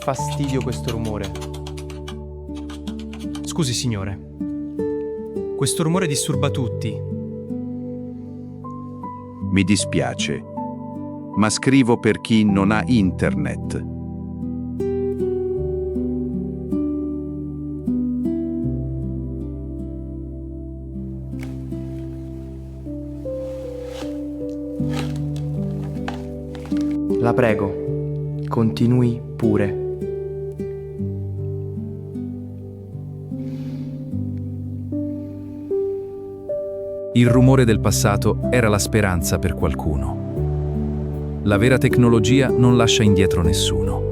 fastidio questo rumore. Scusi, signore. Questo rumore disturba tutti. Mi dispiace, ma scrivo per chi non ha internet. La prego, continui pure. Il rumore del passato era la speranza per qualcuno. La vera tecnologia non lascia indietro nessuno.